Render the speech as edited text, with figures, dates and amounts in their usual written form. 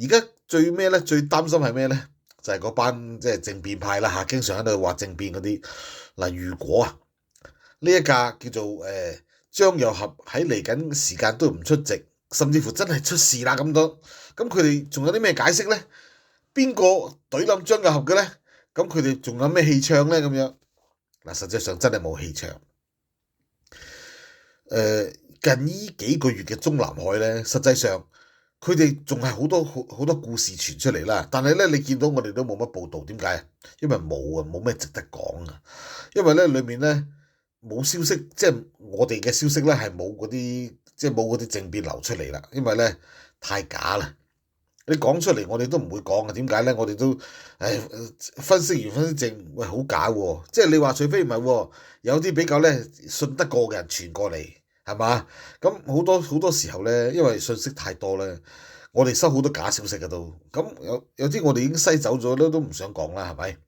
而家最咩咧？最擔心係咩咧？就係嗰班即係政變派啦嚇，經常喺度話政變嗰啲。嗱，如果呢一架叫做張又俠喺嚟緊時間都唔出席，甚至乎真係出事啦咁多，咁佢哋仲有啲咩解釋咧？邊個懟冧張又俠嘅咧？咁佢哋仲有咩戲唱咧？咁樣嗱，實際上真係冇戲唱。近呢幾個月嘅中南海咧，實際上佢哋仲係好多故事傳出嚟啦。但係咧，你見到我哋都冇乜報導，點解啊？因為冇啊，冇咩值得講啊。因為咧，裡面咧冇消息，即係我哋嘅消息咧係冇嗰啲，即係冇嗰啲政變流出嚟啦。因為咧太假啦，你講出嚟我哋都唔會講啊。點解咧？我哋都分析完分析正，喂好假喎！即係你話除非唔係喎，有啲比較咧信得過嘅人傳過嚟。係嘛？咁好多時候咧，因為信息太多咧，我哋收好多假消息嘅都，咁有啲我哋已經篩走咗都唔想講啦，係咪？